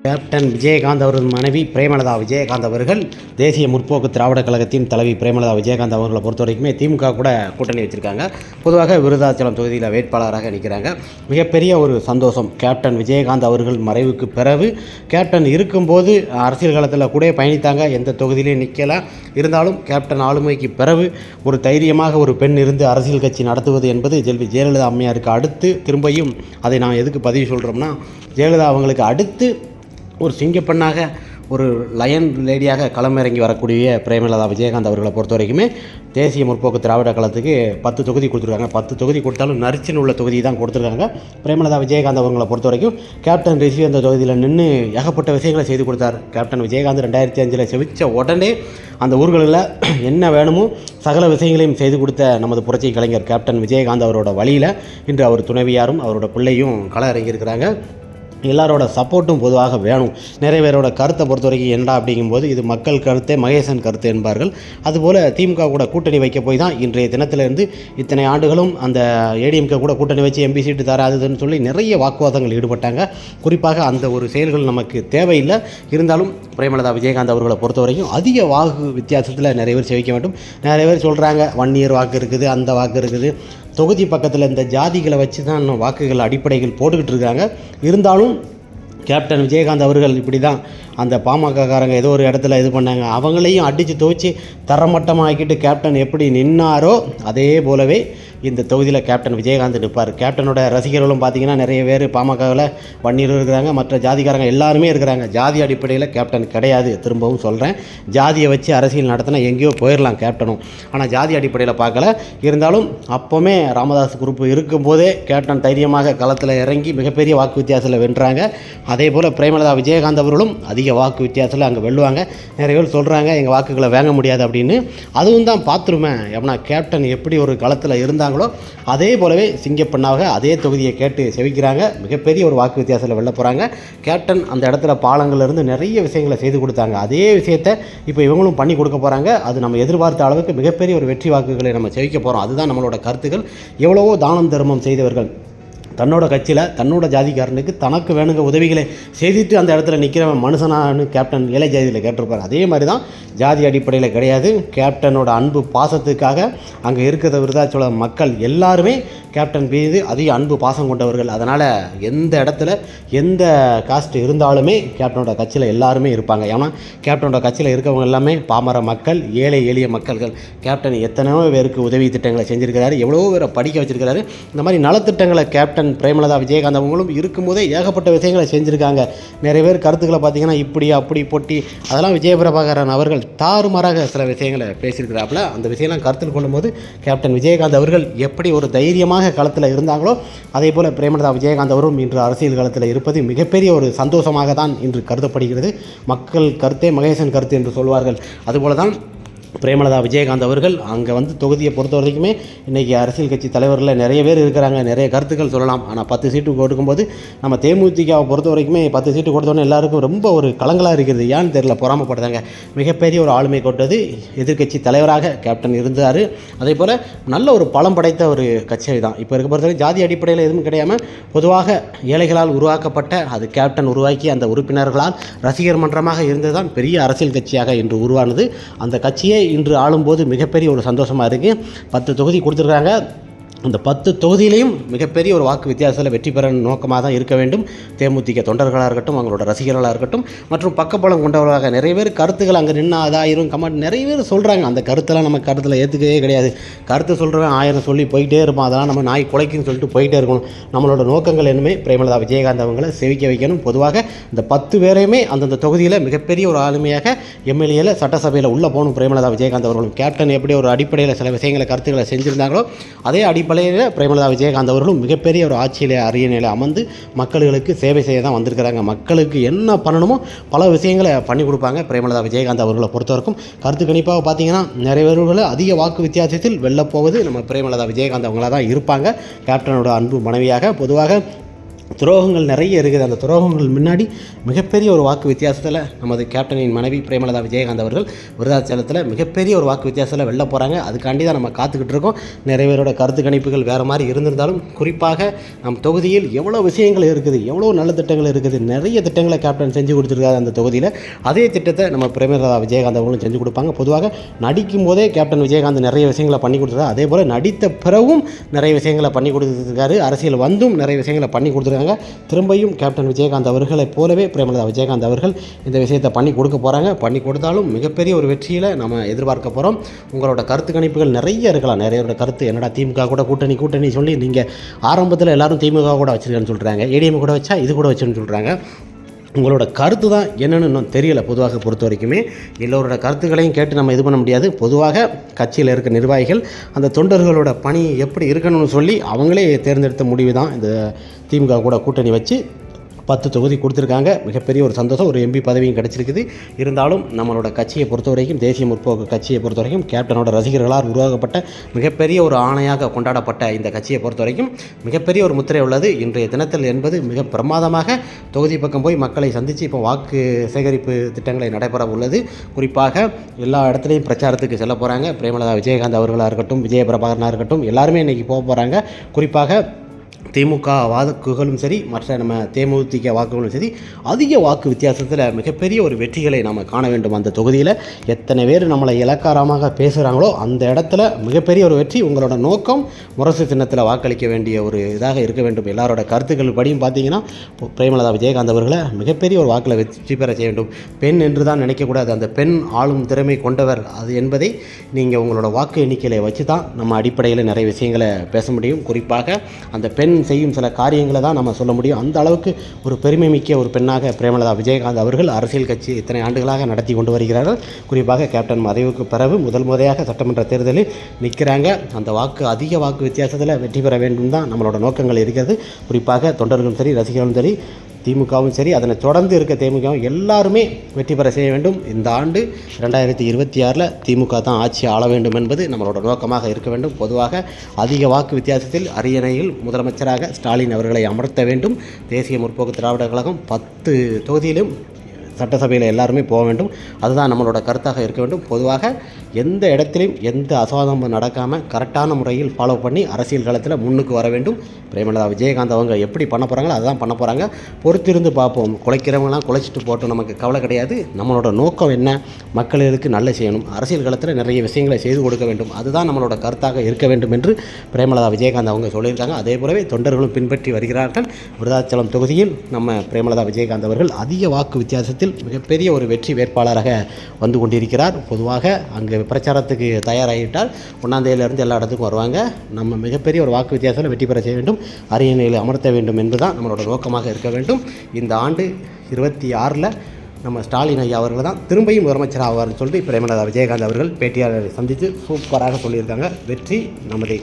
Captain Vijayakanth அவர்கள் மனைவி பிரேமலதா விஜயகாந்த் அவர்கள் தேசிய முற்போக்கு திராவிட கழகத்தின் தலைவி பிரேமலதா விஜயகாந்த் அவர்களை பொறுத்த வரைக்குமே திமுக கூட கூட்டணி வச்சுருக்காங்க. பொதுவாக விருதாச்சலம் தொகுதியில் வேட்பாளராக நிற்கிறாங்க. மிகப்பெரிய ஒரு சந்தோஷம். கேப்டன் விஜயகாந்த் அவர்கள் மறைவுக்கு பிறகு கேப்டன் இருக்கும்போது அரசியல் காலத்தில் கூட பயணித்தாங்க, எந்த தொகுதியிலையும் நிற்கலாம். இருந்தாலும் கேப்டன் ஆளுமைக்கு பிறகு ஒரு தைரியமாக ஒரு பெண் இருந்து அரசியல் கட்சி நடத்துவது என்பது ஜெயலலிதா அம்மையாருக்கு அடுத்து திரும்பியும் அதை நான் எதுக்கு பதிவு சொல்கிறோம்னா, ஜெயலலிதா அவங்களுக்கு அடுத்து ஒரு சிங்கப்பெண்ணாக ஒரு லயன் லேடியாக களமிறங்கி வரக்கூடிய பிரேமலதா விஜயகாந்த் அவர்களை பொறுத்த வரைக்குமே தேசிய முற்போக்கு திராவிட கழகத்துக்கு 10 தொகுதி கொடுத்துருக்காங்க. 10 தொகுதி கொடுத்தாலும் நரிச்சின்னு உள்ள தொகுதி தான் கொடுத்துருக்காங்க. பிரேமலதா விஜயகாந்த் அவர்களை பொறுத்த வரைக்கும் கேப்டன் ரிஷி அந்த தொகுதியில் நின்று ஏகப்பட்ட விஷயங்களை செய்து கொடுத்தார். கேப்டன் விஜயகாந்த் 2005 செவிச்ச உடனே அந்த ஊர்களில் என்ன வேணுமோ சகல விஷயங்களையும் செய்து கொடுத்த நமது புரட்சி கலைஞர் கேப்டன் விஜயகாந்த் அவரோட வழியில் இன்று அவர் துணைவியாரும் அவரோட பிள்ளையும் கள இறங்கியிருக்கிறாங்க. எல்லாரோட சப்போர்ட்டும் பொதுவாக வேணும். நிறைய பேரோட கருத்தை பொறுத்த வரைக்கும் என்னடா அப்படிங்கும்போது இது மக்கள் கருத்தே மகேசன் கருத்து என்பார்கள். அதுபோல் திமுக கூட கூட்டணி வைக்க போய் தான் இன்றைய தினத்திலிருந்து இத்தனை ஆண்டுகளும் அந்த ஏடிஎம்கே கூட கூட்டணி வச்சு எம்பி சீட்டு தராதுன்னு சொல்லி நிறைய வாக்குவாதங்கள் ஈடுபட்டாங்க. குறிப்பாக அந்த ஒரு செயல்கள் நமக்கு தேவையில்லை. இருந்தாலும் பிரேமலதா விஜயகாந்த் அவர்களை பொறுத்த வரைக்கும் அதிக வாக்கு வித்தியாசத்தில் நிறைய பேர் செவிக்க வேண்டும். நிறைய பேர் சொல்கிறாங்க 1 இயர் வாக்கு இருக்குது, அந்த வாக்கு இருக்குது. தொகுதி பக்கத்தில் இந்த ஜாதிகளை வச்சு தான் வாக்குகள் அடிப்படைகள் போட்டுக்கிட்டு இருக்காங்க. இருந்தாலும் கேப்டன் விஜயகாந்த் அவர்கள் இப்படி தான் அந்த பாமகக்காரங்க ஏதோ ஒரு இடத்துல இது பண்ணாங்க, அவங்களையும் அடித்து துவச்சி தரமட்டமாக ஆக்கிட்டு கேப்டன் எப்படி நின்னாரோ அதே போலவே இந்த தொகுதியில் கேப்டன் விஜயகாந்த் நிற்பார். கேப்டனோட ரசிகர்களும் பார்த்திங்கன்னா நிறைய பேர் பாமகவில் 1 இயர் இருக்கிறாங்க, மற்ற ஜாதிக்காரங்க எல்லாருமே இருக்கிறாங்க. ஜாதி அடிப்படையில் கேப்டன் கிடையாது. திரும்பவும் சொல்கிறேன், ஜாதியை வச்சு அரசியல் நடத்தினா எங்கேயோ போயிடலாம் கேப்டனும், ஆனால் ஜாதி அடிப்படையில் பார்க்கல. இருந்தாலும் அப்போவுமே ராமதாஸ் குரூப் இருக்கும்போதே கேப்டன் தைரியமாக களத்தில் இறங்கி மிகப்பெரிய வாக்கு வித்தியாசத்தில் வென்றாங்க. அதே போல் பிரேமலதா விஜயகாந்த் அவர்களும் அதிக வாக்கு வித்தியாசத்தில் அங்கே வெல்லுவாங்க. நிறைய பேர் சொல்கிறாங்க எங்கள் வாக்குகளை வாங்க முடியாது அப்படின்னு. அதுவும் தான் பார்த்துருமே, எப்படின்னா கேப்டன் எப்படி ஒரு களத்தில் இருந்தாங்களோ அதே போலவே சிங்கப்பெண்ணாக அதே தொகுதியை கேட்டு செவிக்கிறாங்க. மிகப்பெரிய ஒரு வாக்கு வித்தியாசத்தில் வெல்ல போகிறாங்க. கேப்டன் அந்த இடத்துல பாலங்கள்லேருந்து நிறைய விஷயங்களை செய்து கொடுத்தாங்க. அதே விஷயத்தை இப்போ இவங்களும் பண்ணி கொடுக்க போகிறாங்க. அது நம்ம எதிர்பார்த்த அளவுக்கு மிகப்பெரிய ஒரு வெற்றி வாக்குகளை நம்ம செவிக்க போகிறோம். அதுதான் நம்மளோட கருத்துக்கள். எவ்வளவோ தானம் தர்மம் செய்தவர்கள் தன்னோட கட்சியில் தன்னோட ஜாதிக்காரனுக்கு தனக்கு வேணுங்க உதவிகளை செய்துட்டு அந்த இடத்துல நிற்கிறவன் மனுஷனானு கேப்டன் ஏழை ஜாதியில் கேட்டிருப்பார். அதே மாதிரி தான் ஜாதி அடிப்படையில் கிடையாது. கேப்டனோட அன்பு பாசத்துக்காக அங்கே இருக்கிற விருதாச்சலம் மக்கள் எல்லாருமே கேப்டன் மீது அதிக அன்பு பாசம் கொண்டவர்கள். அதனால் எந்த இடத்துல எந்த காஸ்ட் இருந்தாலுமே கேப்டனோட கட்சியில் எல்லாருமே இருப்பாங்க. ஏன்னா கேப்டனோட கட்சியில் இருக்கவங்க எல்லாமே பாமர மக்கள், ஏழை எளிய மக்கள்கள். கேப்டன் எத்தனையோ பேருக்கு உதவி திட்டங்களை செஞ்சுருக்கிறாரு, எவ்வளவோ பேரை படிக்க வச்சுருக்கிறாரு. இந்த மாதிரி நலத்திட்டங்களை கேப்டன் பிரேமலதா விஜயகாந்த் அவங்களும் இருக்கும்போதே ஏகப்பட்ட விஷயங்களை செஞ்சுருக்காங்க. நிறைய பேர் கருத்துக்களை பார்த்திங்கன்னா இப்படி அப்படி பொட்டி அதெல்லாம் விஜயபிரபாகரன் அவர்கள் தாறுமாறாக சில விஷயங்களை பேசியிருக்கிறாப்புல. அந்த விஷயம்லாம் கருத்தில் கொள்ளும்போது கேப்டன் விஜயகாந்த் அவர்கள் எப்படி ஒரு தைரியமாக களத்தில் இருந்தாங்களோ அதே போல் பிரேமலதா விஜயகாந்த் அவரும் இன்று அரசியல் களத்தில் இருப்பது மிகப்பெரிய ஒரு சந்தோஷமாக தான் இன்று கருதப்படுகிறது. மக்கள் கருத்தே மகேசன் கருத்து என்று சொல்வார்கள். அதுபோல தான் பிரேமலதா விஜயகாந்த் அவர்கள் அங்கே தொகுதியை பொறுத்த வரைக்குமே இன்றைக்கி அரசியல் கட்சி தலைவர்களில் நிறைய பேர் இருக்கிறாங்க. நிறைய கருத்துக்கள் சொல்லலாம். ஆனால் 10 சீட்டு கொடுக்கும்போது நம்ம தேமுதிகவை பொறுத்த வரைக்குமே 10 சீட்டு கொடுத்தோன்னே எல்லாருக்கும் ரொம்ப ஒரு கலங்கலாக இருக்கிறது. ஏன்னு தெரியல, பொறாமப்படுறாங்க. மிகப்பெரிய ஒரு ஆளுமை கொண்டது எதிர்கட்சி தலைவராக கேப்டன் இருந்தார். அதே போல் நல்ல ஒரு பலம் படைத்த ஒரு கட்சி தான். இப்போ இருக்க பொறுத்தவரை ஜாதி அடிப்படையில் எதுவும் கிடையாமல் பொதுவாக ஏழைகளால் உருவாக்கப்பட்ட அது கேப்டன் உருவாக்கி அந்த உறுப்பினர்களால் ரசிகர் மன்றமாக இருந்தது தான் பெரிய அரசியல் கட்சியாக இன்று உருவானது. அந்த கட்சியை இன்று ஆளும்போது மிகப்பெரிய ஒரு சந்தோஷமாக இருக்குது. 10 தொகுதி கொடுத்துருக்காங்க. அந்த 10 தொகுதியிலையும் மிகப்பெரிய ஒரு வாக்கு வித்தியாசத்தில் வெற்றி பெற நோக்கமாக தான் இருக்க வேண்டும். தேமுதிக தொண்டர்களாக இருக்கட்டும், அவங்களோட ரசிகர்களாக இருக்கட்டும், மற்றும் பக்கபலம் கொண்டவர்களாக நிறைய பேர் கருத்துக்கள் அங்கே நின்று அதாயிரும் கமெண்ட் நிறைய பேர் சொல்கிறாங்க. அந்த கருத்தெல்லாம் நம்ம கருத்தில் ஏற்றுக்கவே கிடையாது. கருத்து சொல்கிறவன் 1000 சொல்லி போயிட்டே இருப்பான். அதெல்லாம் நம்ம நாய் குலைக்குன்னு சொல்லிட்டு போயிட்டே இருக்கணும். நம்மளோட நோக்கங்கள் என்னமே பிரேமலதா விஜயகாந்த் அவங்களை செவிக்க வைக்கணும். பொதுவாக இந்த 10 பேரையுமே அந்தந்த தொகுதியில் மிகப்பெரிய ஒரு ஆளுமையாக எம்எல்ஏல சட்டசபையில் உள்ளே போகணும். பிரேமலதா விஜயகாந்த் அவர்களும் கேப்டன் எப்படி ஒரு அடிப்படையில் சில விஷயங்களை கருத்துக்களை செஞ்சுருந்தாங்களோ அதே அடிப்படையில் பிரேமலதா விஜயகாந்த் அவர்களும் மிகப்பெரிய ஒரு ஆட்சியில் அரியணையில் அமர்ந்து மக்களுக்கு சேவை செய்ய தான் வந்திருக்கிறாங்க. மக்களுக்கு என்ன பண்ணணுமோ பல விஷயங்களை பண்ணி கொடுப்பாங்க. பிரேமலதா விஜயகாந்த் அவர்களை பொறுத்தவரைக்கும் கருத்து கணிப்பாக பார்த்தீங்கன்னா நிறைய பேர்கள் அதிக வாக்கு வித்தியாசத்தில் வெல்லப்போவது நம்ம பிரேமலதா விஜயகாந்த் அவங்களாக தான் இருப்பாங்க. கேப்டனோட அன்பு மனைவியாக பொதுவாக துரோகங்கள் நிறைய இருக்குது. அந்த துரோகங்கள் முன்னாடி மிகப்பெரிய ஒரு வாக்கு வித்தியாசத்தில் நமது கேப்டனின் மனைவி பிரேமலதா விஜயகாந்த் அவர்கள் விருதாச்சலத்தில் மிகப்பெரிய ஒரு வாக்கு வித்தியாசத்தில் வெளில போகிறாங்க. அதுக்காண்டி தான் நம்ம காத்துக்கிட்டு இருக்கோம். நிறைய பேரோட கருத்து கணிப்புகள் வேறு மாதிரி இருந்திருந்தாலும் குறிப்பாக நம் தொகுதியில் எவ்வளோ விஷயங்கள் இருக்குது, எவ்வளோ நல்ல திட்டங்கள் இருக்குது, நிறைய திட்டங்களை கேப்டன் செஞ்சு கொடுத்துருக்காரு அந்த தொகுதியில். அதே திட்டத்தை நம்ம பிரேமலதா விஜயகாந்த் அவர்களும் செஞ்சு கொடுப்பாங்க. பொதுவாக நடிக்கும் போதே கேப்டன் விஜயகாந்த் நிறைய விஷயங்களை பண்ணி கொடுத்துருக்காரு. அதே போல் நடித்த பிறகும் நிறைய விஷயங்களை பண்ணி கொடுத்துருக்காரு. அரசியல் வந்தும் நிறைய விஷயங்களை பண்ணி கொடுத்துருக்காங்க. திரும்பியும் கேப்டன் விஜயகாந்த் அவர்களைப் போலவே பிரேமலதா விஜயகாந்த் அவர்கள் இந்த விஷயத்தை பண்ணி கொடுக்க போகிறாங்க. பண்ணி கொடுத்தாலும் மிகப்பெரிய ஒரு வெற்றியில் நம்ம எதிர்பார்க்க போகிறோம். உங்களோட கருத்து கணிப்புகள் நிறைய இருக்கலாம். நிறைய கருத்து என்னடா திமுக கூட கூட்டணி சொல்லி நீங்கள் ஆரம்பத்தில் எல்லாரும் திமுக கூட வச்சுருக்கேன்னு சொல்கிறாங்க, ஏடிஎம் கூட வச்சா இது கூட வச்சுன்னு சொல்கிறாங்க. உங்களோட கருத்து தான் என்னென்னு இன்னும் தெரியலை. பொதுவாக பொறுத்த வரைக்குமே எல்லோரோட கருத்துக்களையும் கேட்டு நம்ம இது பண்ண முடியாது. பொதுவாக கட்சியில் இருக்க நிர்வாகிகள் அந்த தொண்டர்களோட பணி எப்படி இருக்கணும்னு சொல்லி அவங்களே தேர்ந்தெடுத்த முடிவு தான் இந்த திமுக கூட கூட்டணி வச்சு 10 தொகுதி கொடுத்துருக்காங்க. மிகப்பெரிய ஒரு சந்தோஷம். ஒரு எம்பி பதவியும் கிடச்சிருக்குது. இருந்தாலும் நம்மளோட கட்சியை பொறுத்த வரைக்கும், தேசிய முற்போக்கு கட்சியை பொறுத்த வரைக்கும், கேப்டனோட ரசிகர்களால் உருவாக்கப்பட்ட மிகப்பெரிய ஒரு ஆணையாக கொண்டாடப்பட்ட இந்த கட்சியை பொறுத்த வரைக்கும் மிகப்பெரிய ஒரு முத்திரை உள்ளது. இன்றைய தினத்தில் என்பது மிக பிரமாதமாக தொகுதி பக்கம் போய் மக்களை சந்தித்து இப்போ வாக்கு சேகரிப்பு திட்டங்களை நடைபெற உள்ளது. குறிப்பாக எல்லா இடத்துலையும் பிரச்சாரத்துக்கு செல்ல போகிறாங்க. பிரேமலதா விஜயகாந்த் அவர்களாக இருக்கட்டும், விஜயபிரபாகரனாக இருக்கட்டும், எல்லாருமே இன்றைக்கி போக போகிறாங்க. குறிப்பாக திமுக வாக்குகளும் சரி, மற்ற நம்ம தேமுதிக வாக்குகளும் சரி, அதிக வாக்கு வித்தியாசத்தில் மிகப்பெரிய ஒரு வெற்றிகளை நம்ம காண வேண்டும். அந்த தொகுதியில் எத்தனை பேர் நம்மளை இலக்காரமாக பேசுகிறாங்களோ அந்த இடத்துல மிகப்பெரிய ஒரு வெற்றி. உங்களோட நோக்கம் முரசு சின்னத்தில் வாக்களிக்க வேண்டிய ஒரு இதாக இருக்க வேண்டும். எல்லாரோட கருத்துக்கள் படியும் பார்த்தீங்கன்னா பிரேமலதா விஜயகாந்த் அவர்களை மிகப்பெரிய ஒரு வாக்கில் வெற்றி பெற செய்ய வேண்டும். பெண் என்று தான் நினைக்கக்கூடாது. அந்த பெண் ஆளும் திறமை கொண்டவர் அது என்பதை நீங்கள் உங்களோட வாக்கு எண்ணிக்கையில் வச்சு தான் நம்ம அடிப்படையில் நிறைய விஷயங்களை பேச முடியும். குறிப்பாக அந்த பெண் செய்யும் சில காரியங்களை தான் நம்ம சொல்ல முடியும். அந்த அளவுக்கு ஒரு பெருமை மிக்க ஒரு பெண்ணாக பிரேமலதா விஜயகாந்த் அவர்கள் அரசியல் கட்சி இத்தனை ஆண்டுகளாக நடத்தி கொண்டு வருகிறார்கள். குறிப்பாக கேப்டன் மறைவுக்கு பிறகு முதல் முறையாக சட்டமன்ற தேர்தலில் நிற்கிறாங்க. அந்த அதிக வாக்கு வித்தியாசத்தில் வெற்றி பெற வேண்டும் தான் நம்மளோட நோக்கங்கள் இருக்கிறது. குறிப்பாக தொண்டர்களும் சரி, ரசிகர்களும் சரி, திமுகவும் சரி, அதனை தொடர்ந்து இருக்க தேமுகவும் எல்லாருமே வெற்றி பெற செய்ய வேண்டும். இந்த ஆண்டு 2026 திமுக தான் ஆட்சி ஆள வேண்டும் என்பது நம்மளோட நோக்கமாக இருக்க வேண்டும். பொதுவாக அதிக வாக்கு வித்தியாசத்தில் அரியணையில் முதலமைச்சராக ஸ்டாலின் அவர்களை அமர்த்த வேண்டும். தேசிய முற்போக்கு திராவிட கழகம் 10 தொகுதியிலும் சட்டசபையில் எல்லாருமே போக வேண்டும். அதுதான் நம்மளோட கருத்தாக இருக்க வேண்டும். பொதுவாக எந்த இடத்திலையும் எந்த அசம்பாவிதமும் நடக்காமல் கரெக்டான முறையில் ஃபாலோ பண்ணி அரசியல் களத்தில் முன்னுக்கு வர வேண்டும். பிரேமலதா விஜயகாந்த் அவங்க எப்படி பண்ண போகிறாங்களோ அதுதான் பண்ண போகிறாங்க. பொறுத்திருந்து பார்ப்போம். குலைக்கிறவங்களாம் குலைச்சிட்டு போட்டோம், நமக்கு கவலை கிடையாது. நம்மளோட நோக்கம் என்ன? மக்களுக்கு நல்ல செய்யணும். அரசியல் களத்தில் நிறைய விஷயங்களை செய்து கொடுக்க வேண்டும். அதுதான் நம்மளோட கருத்தாக இருக்க வேண்டும் என்று பிரேமலதா விஜயகாந்த் அவங்க சொல்லியிருக்காங்க. அதே போலவே தொண்டர்களும் பின்பற்றி வருகிறார்கள். விருதாச்சலம் தொகுதியில் நம்ம பிரேமலதா விஜயகாந்த் அவர்கள் அதிக வாக்கு வித்தியாசத்தில் மிகப்பெரிய ஒரு வெற்றி வேட்பாளராக வந்து கொண்டிருக்கிறார். பொதுவாக அங்கே பிரச்சாரத்துக்கு தயாராகிவிட்டால் 1ஆம் தேதியிலிருந்து எல்லா இடத்துக்கும் வருவாங்க. நம்ம மிகப்பெரிய ஒரு வாக்கு வித்தியாசத்தில் வெற்றி பெற செய்ய வேண்டும், அரியணையில் அமர்த்த வேண்டும் என்பதுதான் நம்மளோட நோக்கமாக இருக்க வேண்டும். இந்த ஆண்டு 26 நம்ம ஸ்டாலின் ஐயா அவர்கள் தான் திரும்பியும் முதலமைச்சர் ஆவார்னு சொல்லிட்டு பிரேமலதா விஜயகாந்த் அவர்கள் பேட்டியாளரை சந்தித்து சூப்பராக சொல்லியிருக்காங்க. வெற்றி நமதே.